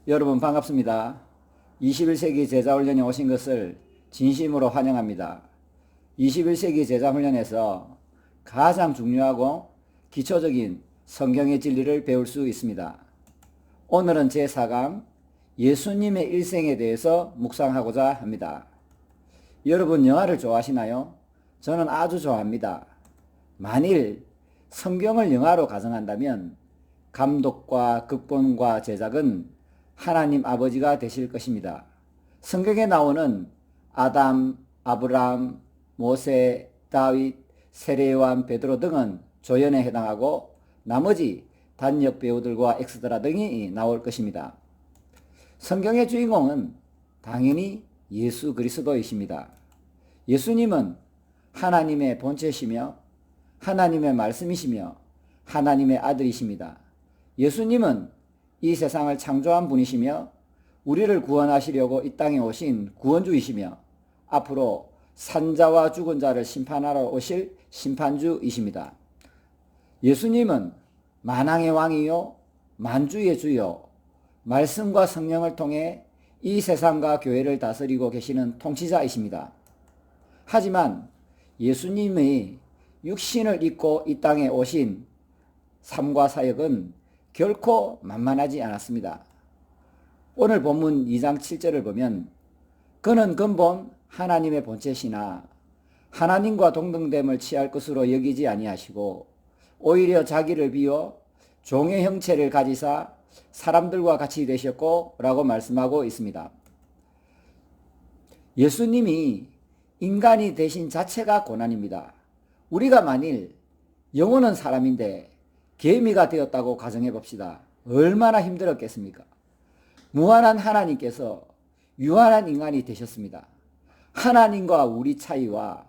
여러분 반갑습니다. 21세기 제자훈련에 오신 것을 진심으로 환영합니다. 21세기 제자훈련에서 가장 중요하고 기초적인 성경의 진리를 배울 수 있습니다. 오늘은 제4강 예수님의 일생에 대해서 묵상하고자 합니다. 여러분 영화를 좋아하시나요? 저는 아주 좋아합니다. 만일 성경을 영화로 가정한다면 감독과 극본과 제작은 하나님 아버지가 되실 것입니다. 성경에 나오는 아담, 아브람, 모세, 다윗, 세례요한, 베드로 등은 조연에 해당하고 나머지 단역 배우들과 엑스트라 등이 나올 것입니다. 성경의 주인공은 당연히 예수 그리스도이십니다. 예수님은 하나님의 본체시며 하나님의 말씀이시며 하나님의 아들이십니다. 예수님은 이 세상을 창조한 분이시며 우리를 구원하시려고 이 땅에 오신 구원주이시며 앞으로 산자와 죽은 자를 심판하러 오실 심판주이십니다. 예수님은 만왕의 왕이요 만주의 주요 말씀과 성령을 통해 이 세상과 교회를 다스리고 계시는 통치자이십니다. 하지만 예수님의 육신을 입고 이 땅에 오신 삶과 사역은 결코 만만하지 않았습니다. 오늘 본문 2장 7절을 보면 그는 근본 하나님의 본체시나 하나님과 동등됨을 취할 것으로 여기지 아니하시고 오히려 자기를 비워 종의 형체를 가지사 사람들과 같이 되셨고 라고 말씀하고 있습니다. 예수님이 인간이 되신 자체가 고난입니다. 우리가 만일 영혼은 사람인데 개미가 되었다고 가정해 봅시다. 얼마나 힘들었겠습니까? 무한한 하나님께서 유한한 인간이 되셨습니다. 하나님과 우리 차이와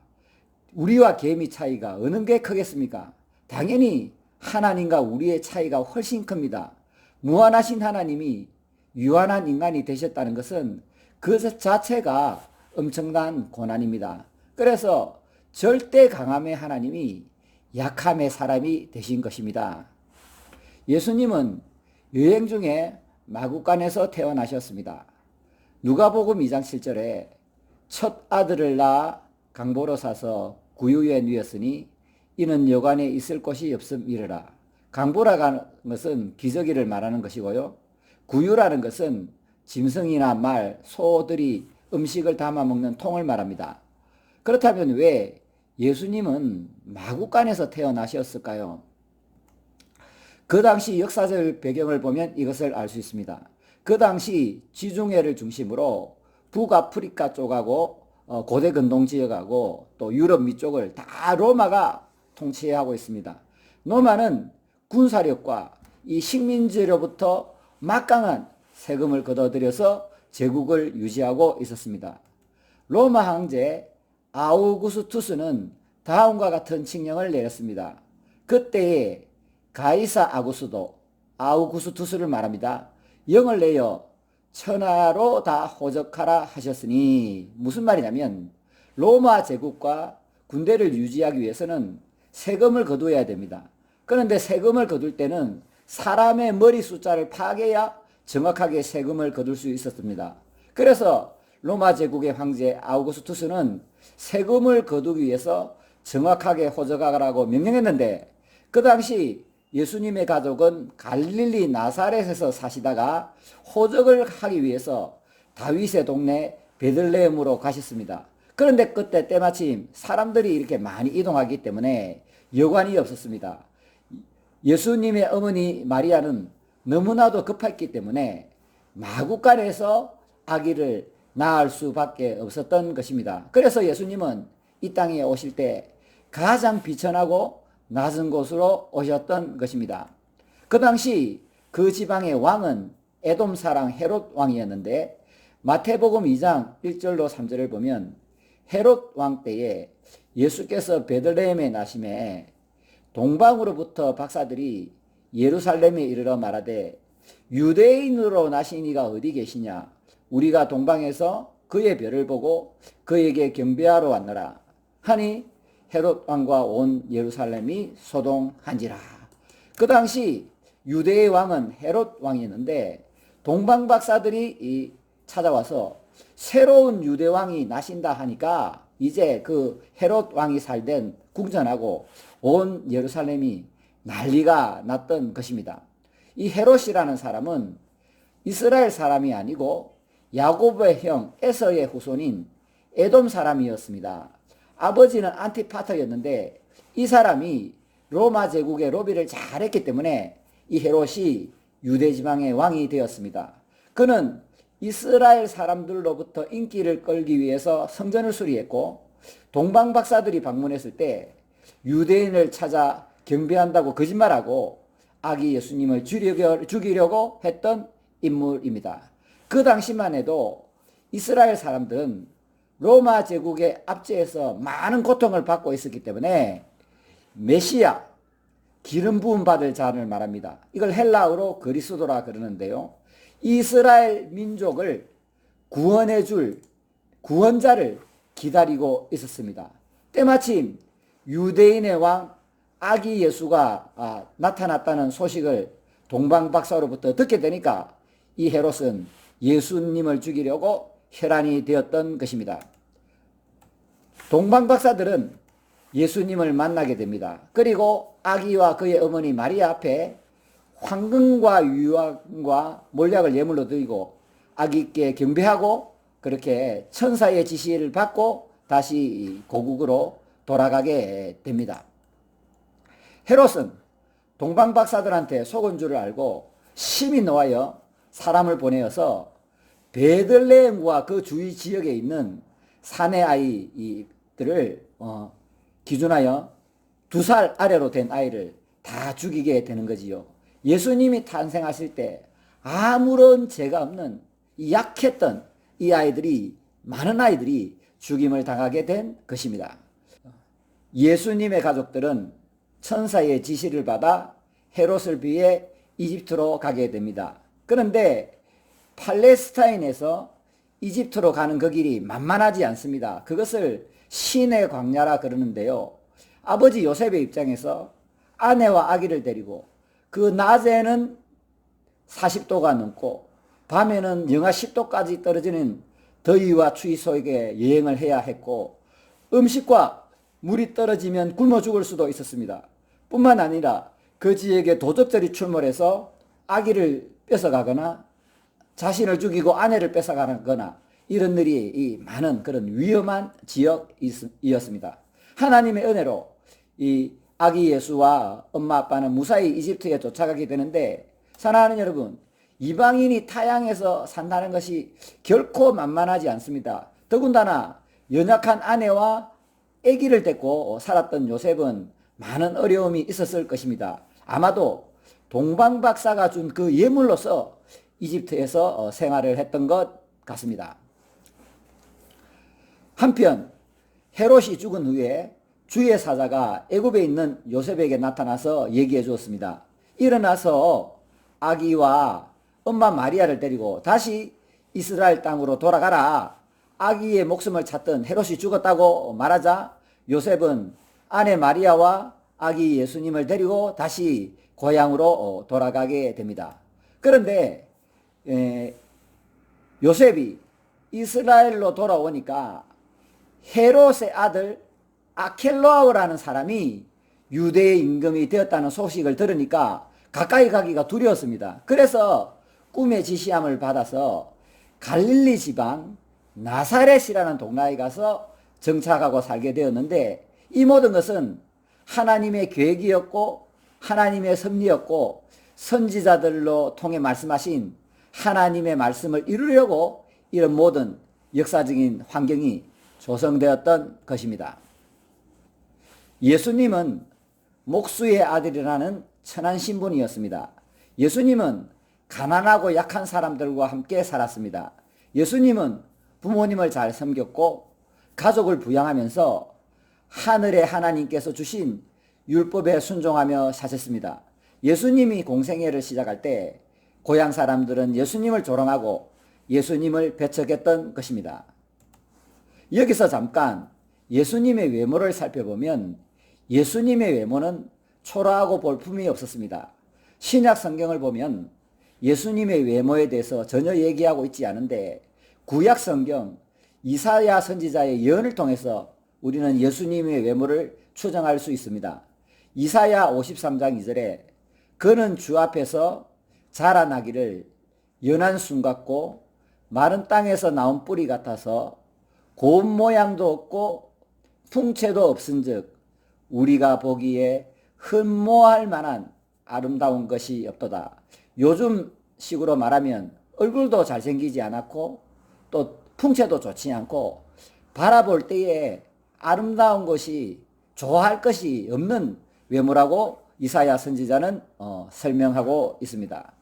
우리와 개미 차이가 어느 게 크겠습니까? 당연히 하나님과 우리의 차이가 훨씬 큽니다. 무한하신 하나님이 유한한 인간이 되셨다는 것은 그 자체가 엄청난 고난입니다. 그래서 절대 강함의 하나님이 약함의 사람이 되신 것입니다. 예수님은 여행 중에 마구간에서 태어나셨습니다. 누가복음 2장 7절에 첫 아들을 낳아 강보로 사서 구유에 누였으니 이는 여관에 있을 곳이 없음이르라. 강보라는 것은 기저귀를 말하는 것이고요. 구유라는 것은 짐승이나 말, 소들이 음식을 담아 먹는 통을 말합니다. 그렇다면 왜 예수님은 마구간에서 태어나셨을까요? 그 당시 역사적 배경을 보면 이것을 알 수 있습니다. 그 당시 지중해를 중심으로 북아프리카 쪽하고 고대 근동 지역하고 또 유럽 위쪽을 다 로마가 통치하고 있습니다. 로마는 군사력과 이 식민지로부터 막강한 세금을 걷어들여서 제국을 유지하고 있었습니다. 로마 황제 아우구스투스는 다음과 같은 칙령을 내렸습니다. 그때에 가이사 아우구스투스를 말합니다. 영을 내어 천하로 다 호적하라 하셨으니 무슨 말이냐면 로마 제국과 군대를 유지하기 위해서는 세금을 거두어야 됩니다. 그런데 세금을 거둘 때는 사람의 머리 숫자를 파괴해야 정확하게 세금을 거둘 수 있었습니다. 그래서 로마 제국의 황제 아우구스투스는 세금을 거두기 위해서 정확하게 호적하라고 명령했는데 그 당시 예수님의 가족은 갈릴리 나사렛에서 사시다가 호적을 하기 위해서 다윗의 동네 베들레헴으로 가셨습니다. 그런데 그때 때마침 사람들이 이렇게 많이 이동하기 때문에 여관이 없었습니다. 예수님의 어머니 마리아는 너무나도 급했기 때문에 마구간에서 아기를 낳을 수밖에 없었던 것입니다. 그래서 예수님은 이 땅에 오실 때 가장 비천하고 낮은 곳으로 오셨던 것입니다. 그 당시 그 지방의 왕은 에돔 사랑 헤롯 왕이었는데 마태복음 2장 1절로 3절을 보면 헤롯 왕 때에 예수께서 베들레헴에 나심에 동방으로부터 박사들이 예루살렘에 이르러 말하되 유대인으로 나신 이가 어디 계시냐? 우리가 동방에서 그의 별을 보고 그에게 경배하러 왔노라 하니 헤롯 왕과 온 예루살렘이 소동한지라. 그 당시 유대의 왕은 헤롯 왕이었는데 동방박사들이 찾아와서 새로운 유대왕이 나신다 하니까 이제 그 헤롯 왕이 살던 궁전하고 온 예루살렘이 난리가 났던 것입니다. 이 헤롯이라는 사람은 이스라엘 사람이 아니고 야곱의 형 에서의 후손인 에돔 사람이었습니다. 아버지는 안티파터였는데 이 사람이 로마 제국의 로비를 잘했기 때문에 이 헤롯이 유대 지방의 왕이 되었습니다. 그는 이스라엘 사람들로부터 인기를 끌기 위해서 성전을 수리했고 동방 박사들이 방문했을 때 유대인을 찾아 경배한다고 거짓말하고 아기 예수님을 죽이려고 했던 인물입니다. 그 당시만 해도 이스라엘 사람들은 로마 제국의 압제에서 많은 고통을 받고 있었기 때문에 메시아, 기름 부음 받을 자를 말합니다. 이걸 헬라어로 그리스도라 그러는데요. 이스라엘 민족을 구원해 줄 구원자를 기다리고 있었습니다. 때마침 유대인의 왕 아기 예수가 나타났다는 소식을 동방박사로부터 듣게 되니까 이 헤롯은 예수님을 죽이려고 혈안이 되었던 것입니다. 동방박사들은 예수님을 만나게 됩니다. 그리고 아기와 그의 어머니 마리아 앞에 황금과 유황과 몰약을 예물로 드리고 아기께 경배하고 그렇게 천사의 지시를 받고 다시 고국으로 돌아가게 됩니다. 헤롯은 동방박사들한테 속은 줄을 알고 심히 노하여 사람을 보내어서 베들레헴과 그 주위 지역에 있는 사내 아이들을 기준하여 2살 아래로 된 아이를 다 죽이게 되는 거지요. 예수님이 탄생하실 때 아무런 죄가 없는 약했던 이 아이들이 많은 아이들이 죽임을 당하게 된 것입니다. 예수님의 가족들은 천사의 지시를 받아 헤롯을 피해 이집트로 가게 됩니다. 그런데 팔레스타인에서 이집트로 가는 그 길이 만만하지 않습니다. 그것을 신의 광야라 그러는데요. 아버지 요셉의 입장에서 아내와 아기를 데리고 그 낮에는 40도가 넘고 밤에는 영하 10도까지 떨어지는 더위와 추위 속에 여행을 해야 했고 음식과 물이 떨어지면 굶어 죽을 수도 있었습니다. 뿐만 아니라 그 지역에 도적들이 출몰해서 아기를 뺏어가거나 자신을 죽이고 아내를 뺏어가거나 이런 일이 많은 그런 위험한 지역이었습니다. 하나님의 은혜로 이 아기 예수와 엄마 아빠는 무사히 이집트에 도착하게 되는데 사랑하는 여러분, 이방인이 타향에서 산다는 것이 결코 만만하지 않습니다. 더군다나 연약한 아내와 아기를 데리고 살았던 요셉은 많은 어려움이 있었을 것입니다. 아마도 동방박사가 준 그 예물로서 이집트에서 생활을 했던 것 같습니다. 한편 헤롯이 죽은 후에 주의 사자가 애굽에 있는 요셉에게 나타나서 얘기해 주었습니다. 일어나서 아기와 엄마 마리아를 데리고 다시 이스라엘 땅으로 돌아가라. 아기의 목숨을 찾던 헤롯이 죽었다고 말하자 요셉은 아내 마리아와 아기 예수님을 데리고 다시 고향으로 돌아가게 됩니다. 그런데 요셉이 이스라엘로 돌아오니까 헤롯의 아들 아켈로아라는 사람이 유대의 임금이 되었다는 소식을 들으니까 가까이 가기가 두려웠습니다. 그래서 꿈의 지시함을 받아서 갈릴리 지방 나사렛이라는 동네에 가서 정착하고 살게 되었는데 이 모든 것은 하나님의 계획이었고 하나님의 섭리였고 선지자들로 통해 말씀하신 하나님의 말씀을 이루려고 이런 모든 역사적인 환경이 조성되었던 것입니다. 예수님은 목수의 아들이라는 천한 신분이었습니다. 예수님은 가난하고 약한 사람들과 함께 살았습니다. 예수님은 부모님을 잘 섬겼고 가족을 부양하면서 하늘의 하나님께서 주신 율법에 순종하며 사셨습니다. 예수님이 공생애를 시작할 때 고향 사람들은 예수님을 조롱하고 예수님을 배척했던 것입니다. 여기서 잠깐 예수님의 외모를 살펴보면 예수님의 외모는 초라하고 볼품이 없었습니다. 신약 성경을 보면 예수님의 외모에 대해서 전혀 얘기하고 있지 않은데 구약 성경 이사야 선지자의 예언을 통해서 우리는 예수님의 외모를 추정할 수 있습니다. 이사야 53장 2절에 그는 주 앞에서 자라나기를 연한 순 같고 마른 땅에서 나온 뿌리 같아서 고운 모양도 없고 풍채도 없은즉 우리가 보기에 흠모할 만한 아름다운 것이 없도다. 요즘 식으로 말하면 얼굴도 잘생기지 않았고 또 풍채도 좋지 않고 바라볼 때에 아름다운 것이 좋아할 것이 없는 외모라고 이사야 선지자는 설명하고 있습니다.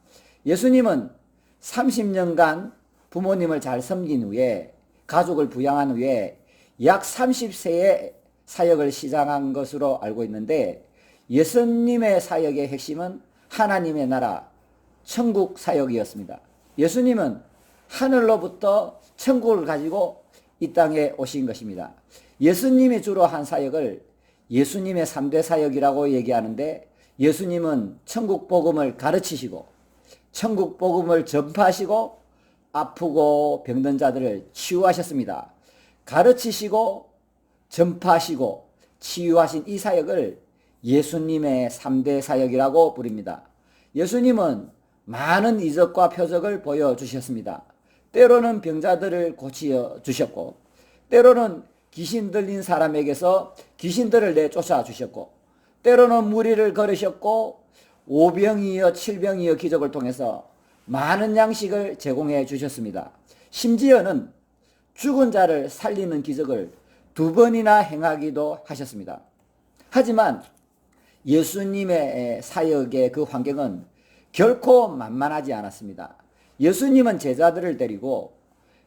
예수님은 30년간 부모님을 잘 섬긴 후에 가족을 부양한 후에 약 30세에 사역을 시작한 것으로 알고 있는데 예수님의 사역의 핵심은 하나님의 나라 천국 사역이었습니다. 예수님은 하늘로부터 천국을 가지고 이 땅에 오신 것입니다. 예수님이 주로 한 사역을 예수님의 3대 사역이라고 얘기하는데 예수님은 천국 복음을 가르치시고 천국 복음을 전파하시고 아프고 병든 자들을 치유하셨습니다. 가르치시고 전파하시고 치유하신 이 사역을 예수님의 3대 사역이라고 부릅니다. 예수님은 많은 이적과 표적을 보여주셨습니다. 때로는 병자들을 고치어 주셨고 때로는 귀신 들린 사람에게서 귀신들을 내쫓아 주셨고 때로는 무리를 걸으셨고 5병이여 7병이여 기적을 통해서 많은 양식을 제공해 주셨습니다. 심지어는 죽은 자를 살리는 기적을 2번이나 행하기도 하셨습니다. 하지만 예수님의 사역의 그 환경은 결코 만만하지 않았습니다. 예수님은 제자들을 데리고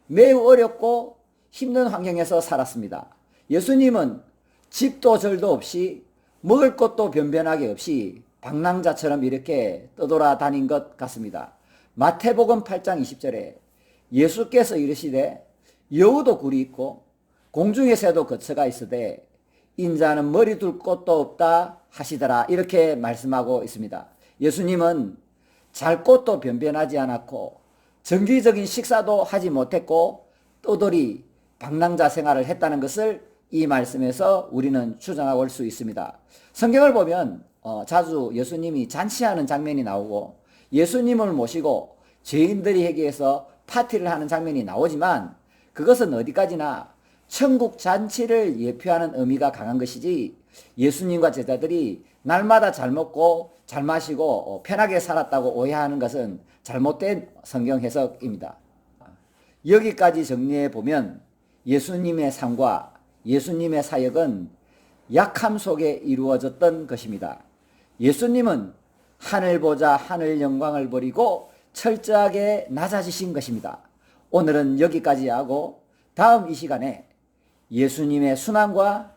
매우 어렵고 힘든 환경에서 살았습니다. 예수님은 집도 절도 없이 먹을 것도 변변하게 없이 방랑자처럼 이렇게 떠돌아다닌 것 같습니다. 마태복음 8장 20절에 예수께서 이르시되 여우도 굴이 있고 공중의 새도 거처가 있으되 인자는 머리 둘 곳도 없다 하시더라 이렇게 말씀하고 있습니다. 예수님은 잘 곳도 변변하지 않았고 정기적인 식사도 하지 못했고 떠돌이 방랑자 생활을 했다는 것을 이 말씀에서 우리는 추정하고 올 수 있습니다. 성경을 보면 자주 예수님이 잔치하는 장면이 나오고 예수님을 모시고 죄인들이 회개해서 파티를 하는 장면이 나오지만 그것은 어디까지나 천국 잔치를 예표하는 의미가 강한 것이지 예수님과 제자들이 날마다 잘 먹고 잘 마시고 편하게 살았다고 오해하는 것은 잘못된 성경 해석입니다. 여기까지 정리해 보면 예수님의 삶과 예수님의 사역은 약함 속에 이루어졌던 것입니다. 예수님은 하늘 보자 하늘 영광을 버리고 철저하게 낮아지신 것입니다. 오늘은 여기까지 하고 다음 이 시간에 예수님의 순환과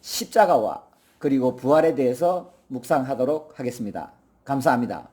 십자가와 그리고 부활에 대해서 묵상하도록 하겠습니다. 감사합니다.